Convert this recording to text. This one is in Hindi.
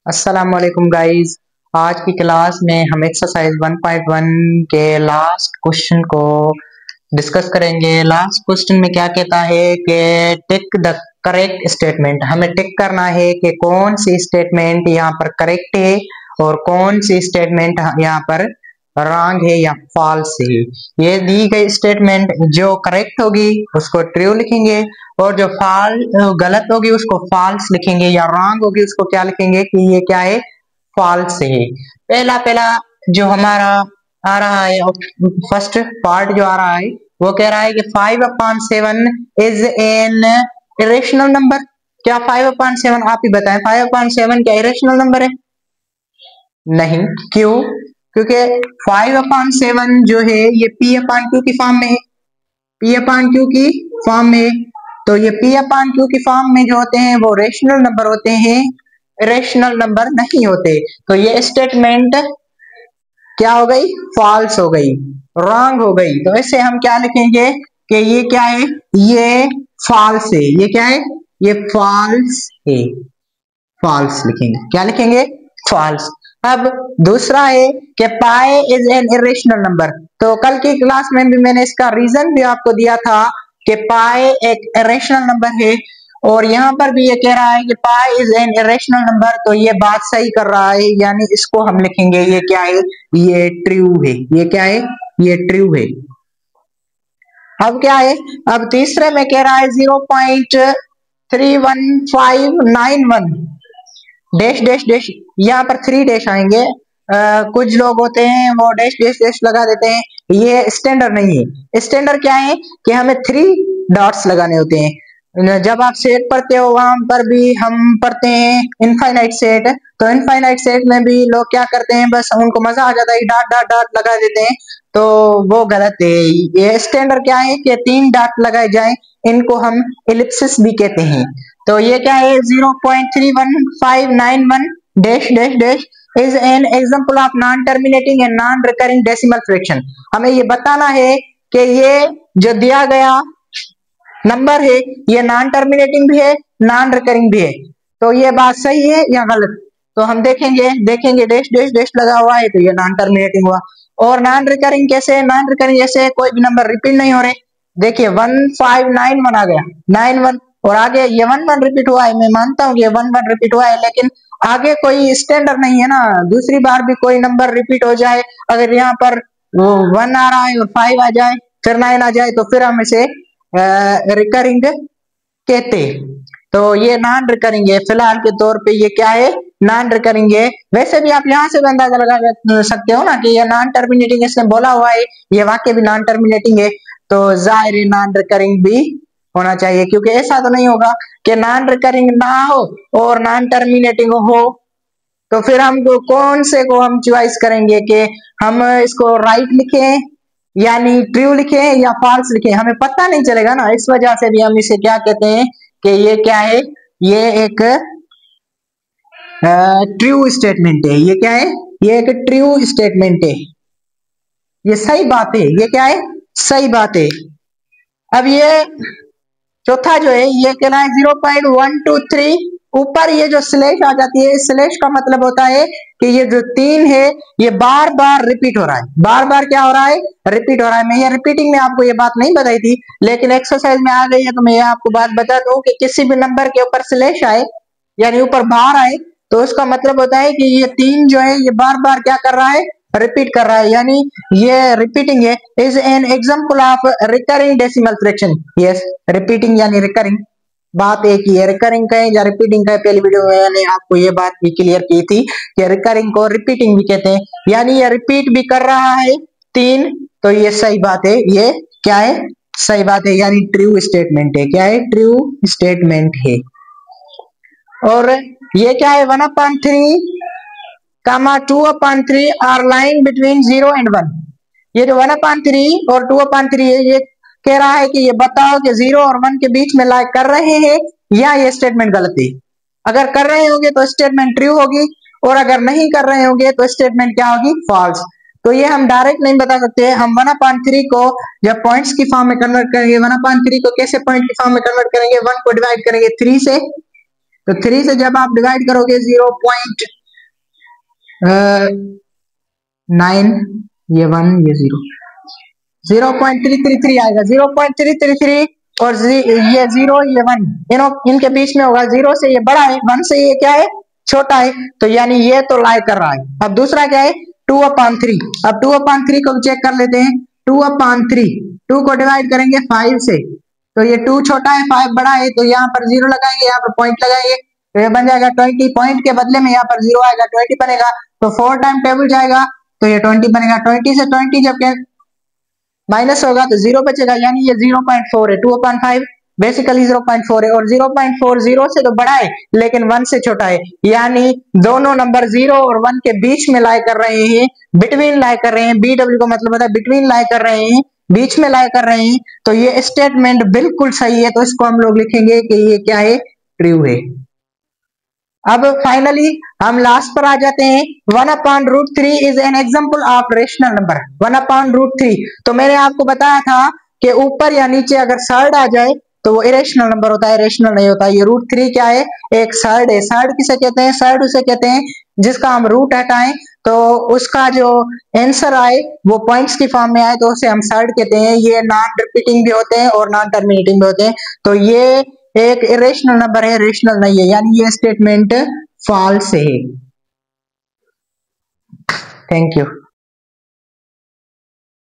अस्सलाम वालेकुम गाइस। आज की क्लास में हम एक्सरसाइज 1.1 के लास्ट क्वेश्चन को डिस्कस करेंगे। लास्ट क्वेश्चन में क्या कहता है कि टिक द करेक्ट स्टेटमेंट। हमें टिक करना है कि कौन सी स्टेटमेंट यहाँ पर करेक्ट है और कौन सी स्टेटमेंट यहाँ पर रॉन्ग है या फॉल्स है। ये दी गई स्टेटमेंट जो करेक्ट होगी उसको ट्रू लिखेंगे और जो गलत होगी उसको फॉल्स लिखेंगे या रॉन्ग होगी उसको क्या लिखेंगे कि ये क्या है, फॉल्स है। पहला पहला जो हमारा आ रहा है, फर्स्ट पार्ट जो आ रहा है वो कह रहा है कि 5/7 इज एन इरेशनल नंबर। क्या 5/7, आप ही बताएं, 5/7 क्या इरेशनल नंबर है? नहीं। क्यों? क्योंकि 5/7 जो है ये P/Q की फॉर्म में है। P/Q की फॉर्म में, तो ये P/Q की फॉर्म में जो होते हैं वो रेशनल नंबर होते हैं, इरेशनल नंबर नहीं होते। तो ये स्टेटमेंट क्या हो गई? फॉल्स हो गई, रॉन्ग हो गई। तो ऐसे हम क्या लिखेंगे कि ये क्या है, ये फॉल्स है। ये क्या है? ये फॉल्स है। फॉल्स लिखेंगे। क्या लिखेंगे? फॉल्स। अब दूसरा है कि pi is an irrational number. तो कल की क्लास में भी मैंने इसका रीजन भी आपको दिया था कि पाई एक इरेशनल नंबर है और यहाँ पर भी ये कह रहा है कि pi is an irrational number. तो ये बात सही कर रहा है, यानी इसको हम लिखेंगे ये क्या है, ये ट्रू है। ये क्या है? ये ट्रू है। अब क्या है, अब तीसरे में कह रहा है 0.31591 डैश डैश डैश। यहाँ पर 3 डैश आएंगे। कुछ लोग होते हैं वो डैश डैश डैश लगा देते हैं, ये स्टैंडर्ड नहीं है। स्टैंडर्ड क्या है कि हमें 3 डॉट्स लगाने होते हैं। जब आप सेट पढ़ते हो वहां पर भी हम पढ़ते हैं इनफाइनाइट सेट। तो इनफाइनाइट सेट में भी लोग क्या करते हैं, बस उनको मजा आ जाता है, डॉट डॉट डॉट लगा देते हैं। तो वो गलत है। ये स्टैंडर्ड क्या है कि 3 डॉट लगाए जाए, इनको हम एलिप्सिस भी कहते हैं। तो ये क्या है, 0.31591 dash dash dash is an example of non terminating and non recurring decimal fraction. हमें ये बताना है कि ये जो दिया गया नंबर है ये नॉन टर्मिनेटिंग भी है, नॉन रिकरिंग भी है। तो ये बात सही है या गलत? तो हम देखेंगे डैश डैश डैश लगा हुआ है तो ये नॉन टर्मिनेटिंग हुआ। और नॉन रिकरिंग कैसे? नॉन रिकरिंग जैसे कोई भी नंबर रिपीट नहीं हो रहे। देखिए 1591 आ गया, 91 और आगे ये 11 रिपीट हुआ है। मैं मानता हूँ कि 11 रिपीट हुआ है, लेकिन आगे कोई स्टैंडर्ड नहीं है ना। दूसरी बार भी कोई नंबर रिपीट हो जाए, अगर यहाँ पर वो 1 आ रहा है और 5 आ जाए फिर 9 आ जाए तो फिर हम इसे रिकरिंग कहते। तो ये नॉन रिकरिंग है, फिलहाल के तौर पे ये क्या है, नॉन रिकरिंग है। वैसे भी आप यहाँ से भी अंदाजा लगा सकते हो ना कि ये नॉन टर्मिनेटिंग इसने बोला हुआ है, ये वाक्य भी नॉन टर्मिनेटिंग है। तो जाहिर नॉन रिकरिंग भी होना चाहिए, क्योंकि ऐसा तो नहीं होगा कि नॉन रिकरिंग ना हो और नॉन टर्मिनेटिंग हो। तो फिर हम कौन से को हम चॉइस करेंगे कि हम इसको राइट लिखें यानी ट्रू लिखे या फॉल्स लिखे? हमें पता नहीं चलेगा ना। इस वजह से भी हम इसे क्या कहते हैं कि ये क्या है, ये एक ट्रू स्टेटमेंट है। ये क्या है? ये एक ट्रू स्टेटमेंट है। ये सही बात है। ये क्या है? सही बात है। अब ये चौथा जो है ये कहना है 0.123। ऊपर ये जो स्लैश आ जाती है, स्लैश का मतलब होता है कि ये जो 3 है ये बार बार रिपीट हो रहा है। बार बार क्या हो रहा है? रिपीट हो रहा है। मैं ये रिपीटिंग में आपको ये बात नहीं बताई थी, लेकिन एक्सरसाइज में आ गई है तो मैं ये आपको बात बता दूं कि किसी भी नंबर के ऊपर स्लैश आए यानी ऊपर बार आए तो उसका मतलब होता है कि ये 3 जो है ये बार बार क्या कर रहा है, रिपीट कर रहा है, यानी ये रिपीटिंग है। Is an example of recurring decimal fraction. Yes, repeating यानी रिकरिंग। बात एक ही है, रिकरिंग कहें या रिपीटिंग कहें। पहली वीडियो में मैंने आपको ये बात भी क्लियर की थी कि रिकरिंग को रिपीटिंग भी कहते हैं, यानी ये रिपीट भी कर रहा है 3। तो ये सही बात है। ये क्या है? सही बात है, यानी ट्रू स्टेटमेंट है। क्या है? ट्रू स्टेटमेंट है। और ये क्या है, 1/3 2/3 आर लाइन बिटवीन 0 and 1। ये जो 1/3 और 2/3 है, ये कह रहा है कि ये बताओ कि 0 और 1 के बीच में लाई कर रहे हैं या ये स्टेटमेंट गलत है। अगर कर रहे होंगे तो स्टेटमेंट ट्रू होगी और अगर नहीं कर रहे होंगे तो स्टेटमेंट क्या होगी? फॉल्स। तो ये हम डायरेक्ट नहीं बता सकते। हम 1/3 को जब पॉइंट्स की फॉर्म में कन्वर्ट करेंगे, 1/3 को कैसे पॉइंट की फॉर्म में कन्वर्ट करेंगे? 1 को डिवाइड करेंगे 3 से तो 3 से जब आप डिवाइड करोगे 0.9, ये 1, ये 0, 0.333 आएगा। 0.333 और ये 0, ये 1, इनके बीच में होगा। 0 से ये बड़ा है, 1 से ये क्या है, छोटा है, तो यानी ये तो लाई कर रहा है। अब दूसरा क्या है, 2/3। अब 2/3 को चेक कर लेते हैं। 2/3, 2 को डिवाइड करेंगे 5 से, तो ये 2 छोटा है, 5 बड़ा है, तो यहाँ पर 0 लगाएंगे, यहाँ पर पॉइंट लगाएंगे, तो ये बन जाएगा 20। पॉइंट के बदले में यहाँ पर 0 आएगा, 20 बनेगा, तो 4 टाइम टेबल जाएगा, तो ये 20 बनेगा। 20 से 20 जब माइनस होगा तो 0 बचेगा, यानी ये 0.4 है। 2/5 बेसिकली 0.4 है, और 0.4 0 से तो बड़ा है लेकिन 1 से छोटा है, यानी दोनों नंबर 0 और 1 के बीच में लाई कर रहे हैं, बिटवीन लाई कर रहे हैं। BW का मतलब होता है बिटवीन लाई कर रहे हैं, बीच में लाई कर रहे हैं। तो ये स्टेटमेंट बिल्कुल सही है, तो इसको हम लोग लिखेंगे कि ये क्या है, ट्रू है। अब फाइनली हम लास्ट पर आ जाते हैं। 1/√3 is an example of rational number. 1/√3, तो मैंने आपको बताया था कि ऊपर या नीचे अगर सर्ड आ जाए तो वो इरेशनल नंबर होता है, रेशनल नहीं होता। ये √3 क्या है, एक सर्ड है। सर्ड किसे कहते हैं, सर्ड उसे कहते हैं जिसका हम रूट हटाएं तो उसका जो आंसर आए वो पॉइंट्स की फॉर्म में आए, तो उसे हम सर्ड कहते हैं। ये नॉन रिपीटिंग भी होते हैं और नॉन टर्मिनेटिंग भी होते हैं। तो ये एक इरेशनल नंबर है, रेशनल नहीं है, यानी ये स्टेटमेंट फॉल्स है। Thank you.